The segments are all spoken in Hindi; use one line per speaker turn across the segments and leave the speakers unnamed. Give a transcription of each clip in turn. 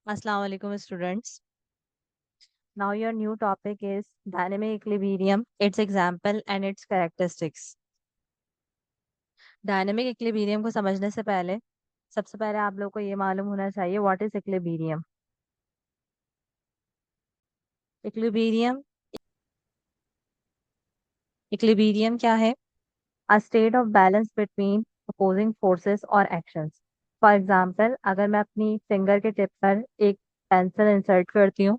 Assalamu alaikum students. Now your new topic is dynamic equilibrium, its example and its characteristics. Dynamic equilibrium को समझने से पहले सबसे पहले आप लोग को ये मालूम होना चाहिए what is equilibrium. Equilibrium equilibrium क्या है? A state of balance between opposing forces और एक्शंस। फॉर एग्जांपल, अगर मैं अपनी फिंगर के टिप पर एक पेंसिल इंसर्ट करती हूँ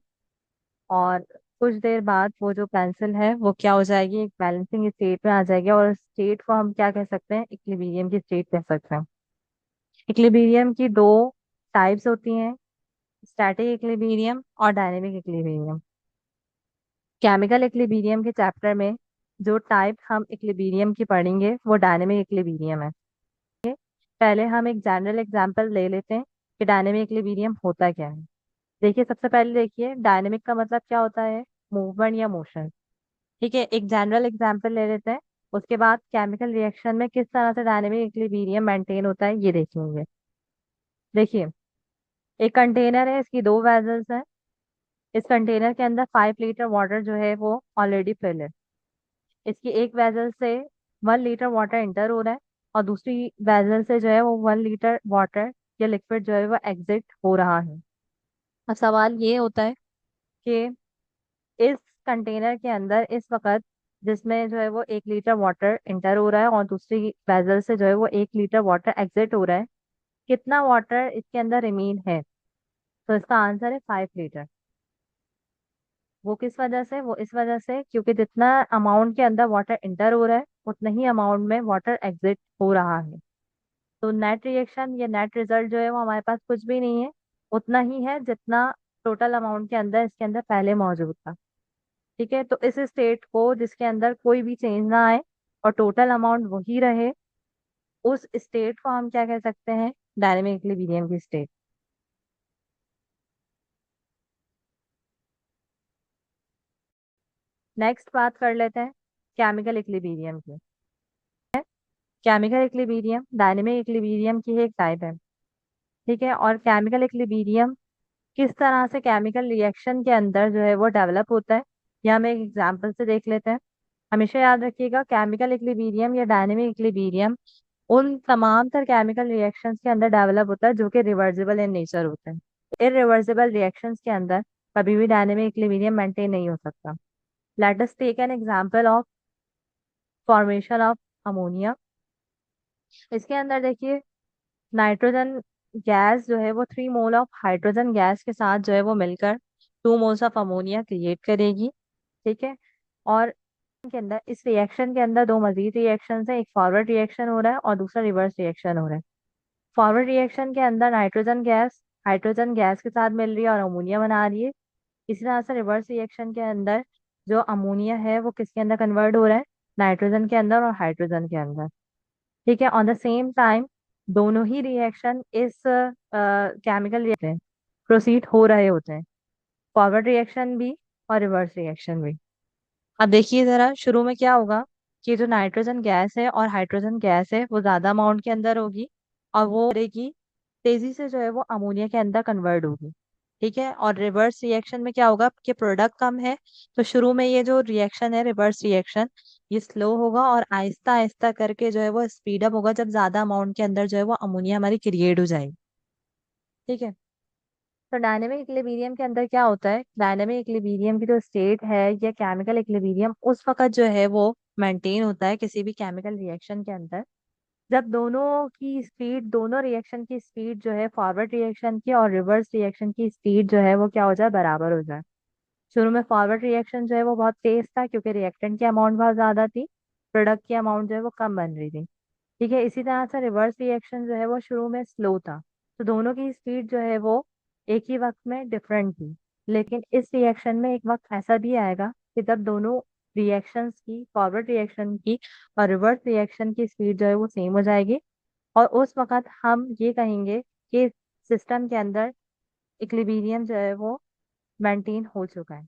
और कुछ देर बाद वो जो पेंसिल है वो क्या हो जाएगी, एक बैलेंसिंग स्टेट में आ जाएगी और स्टेट को हम क्या कह सकते हैं, इक्विलिब्रियम की स्टेट कह सकते हैं। इक्विलिब्रियम की दो टाइप्स होती हैं, स्टैटिक इक्विलिब्रियम और डायनेमिक इक्विलिब्रियम। केमिकल इक्विलिब्रियम के चैप्टर में जो टाइप हम इक्विलिब्रियम की पढ़ेंगे वो डायनेमिक इक्विलिब्रियम है। पहले हम एक जनरल एग्जांपल ले लेते हैं कि डायनेमिक इक्विलिब्रियम होता क्या है। देखिए, सबसे पहले देखिए डायनेमिक का मतलब क्या होता है, मूवमेंट या मोशन। ठीक है, एक जनरल एग्जांपल ले लेते हैं, उसके बाद केमिकल रिएक्शन में किस तरह से डायनेमिक इक्विलिब्रियम मेंटेन होता है ये देखेंगे। देखिए, एक कंटेनर है, इसकी दो वेजल्स हैं। इस कंटेनर के अंदर 5 लीटर वाटर जो है वो ऑलरेडी फिल है। इसकी एक वेजल से 1 लीटर वाटर इंटर हो रहा है और दूसरी वेजल से जो है वो 1 लीटर वाटर या लिक्विड जो है वो एग्जिट हो रहा है। अब सवाल ये होता है कि इस कंटेनर के अंदर इस वक्त जिसमें जो है वो 1 लीटर वाटर इंटर हो रहा है और दूसरी वेजल से जो है वो 1 लीटर वाटर एग्जिट हो रहा है, कितना वाटर इसके अंदर रिमेन है? तो इसका आंसर है 5 लीटर। वो किस वजह से? वो इस वजह से क्योंकि जितना अमाउंट के अंदर वाटर इंटर हो रहा है उतना ही अमाउंट में वाटर एग्जिट हो रहा है। तो नेट रिएक्शन या नेट रिजल्ट जो है वो हमारे पास कुछ भी नहीं है, उतना ही है जितना टोटल अमाउंट के अंदर इसके अंदर पहले मौजूद था। ठीक है, तो इस स्टेट को जिसके अंदर कोई भी चेंज ना आए और टोटल अमाउंट वही रहे, उस स्टेट को हम क्या कह सकते हैं, डायनेमिक इक्विलिब्रियम की स्टेट। नेक्स्ट बात कर लेते हैं केमिकल इक्विलिब्रियम की। केमिकल इक्विलिब्रियम डायनेमिक इक्विलिब्रियम की एक टाइप है। ठीक है, और केमिकल इक्विलिब्रियम किस तरह से केमिकल रिएक्शन के अंदर जो है वो डेवलप होता है, ये हम एक एग्जांपल से देख लेते हैं। हमेशा याद रखिएगा, केमिकल इक्विलिब्रियम या डायनेमिक इक्विलिब्रियम उन तमाम तर केमिकल रिएक्शंस के अंदर डेवलप होता है जो कि रिवर्सिबल इन नेचर होते हैं। इरिवर्सिबल रिएक्शंस के अंदर कभी भी डायनेमिक इक्विलिब्रियम मेंटेन नहीं हो सकता। Let us take an example of formation of ammonia. इसके अंदर देखिए, नाइट्रोजन गैस जो है वो 3 मोल ऑफ हाइड्रोजन गैस के साथ जो है वो मिलकर 2 मोल्स ऑफ अमोनिया क्रिएट करेगी। ठीक है, और के अंदर इस रिएक्शन के अंदर दो मजीद रिएक्शन है, एक फॉरवर्ड रिएक्शन हो रहा है और दूसरा रिवर्स रिएक्शन हो रहा है। फॉरवर्ड रिएक्शन के अंदर नाइट्रोजन गैस हाइड्रोजन गैस के साथ मिल रही है और अमोनिया बना रही है। इसी तरह से रिवर्स रिएक्शन के अंदर जो अमोनिया है वो किसके अंदर कन्वर्ट हो रहा है, नाइट्रोजन के अंदर और हाइड्रोजन के अंदर। ठीक है, ऑन द सेम टाइम दोनों ही रिएक्शन इस केमिकल रिएक्शन प्रोसीड हो रहे होते हैं, फॉरवर्ड रिएक्शन भी और रिवर्स रिएक्शन भी। अब देखिए जरा, शुरू में क्या होगा कि जो नाइट्रोजन गैस है और हाइड्रोजन गैस है वो ज्यादा अमाउंट के अंदर होगी और वो करेगी तेजी से जो है वो अमोनिया के अंदर कन्वर्ट होगी। ठीक है, और रिवर्स रिएक्शन में क्या होगा कि प्रोडक्ट कम है, तो शुरू में ये जो रिएक्शन है रिवर्स रिएक्शन ये स्लो होगा और आहिस्ता आहिस्ता करके जो है वो स्पीड अप होगा जब ज्यादा अमाउंट के अंदर जो है वो अमोनिया हमारी क्रिएट हो जाएगी। ठीक है, तो डायनेमिक इक्विलिब्रियम के अंदर क्या होता है, डायनेमिक इक्विलिब्रियम की जो स्टेट है या केमिकल इक्विलिब्रियम उस वक्त जो है वो मेंटेन होता है किसी भी केमिकल रिएक्शन के अंदर जब दोनों की स्पीड, दोनों रिएक्शन की स्पीड जो है फॉरवर्ड रिएक्शन की और रिवर्स रिएक्शन की स्पीड जो है वो क्या हो जाए, बराबर हो जाए। शुरू में फॉरवर्ड रिएक्शन जो है वो बहुत तेज था क्योंकि रिएक्टेंट की अमाउंट बहुत ज्यादा थी, प्रोडक्ट की अमाउंट जो है वो कम बन रही थी। ठीक है, इसी तरह से रिवर्स रिएक्शन जो है वो शुरू में स्लो था, तो दोनों की स्पीड जो है वो एक ही वक्त में डिफरेंट थी। लेकिन इस रिएक्शन में एक वक्त ऐसा भी आएगा कि जब दोनों रिएक्शंस की, फॉरवर्ड रिएक्शन की और रिवर्स रिएक्शन की स्पीड जो है वो सेम हो जाएगी और उस वक्त हम ये कहेंगे कि सिस्टम के अंदर इक्विलिब्रियम जो है वो मेंटेन हो चुका है।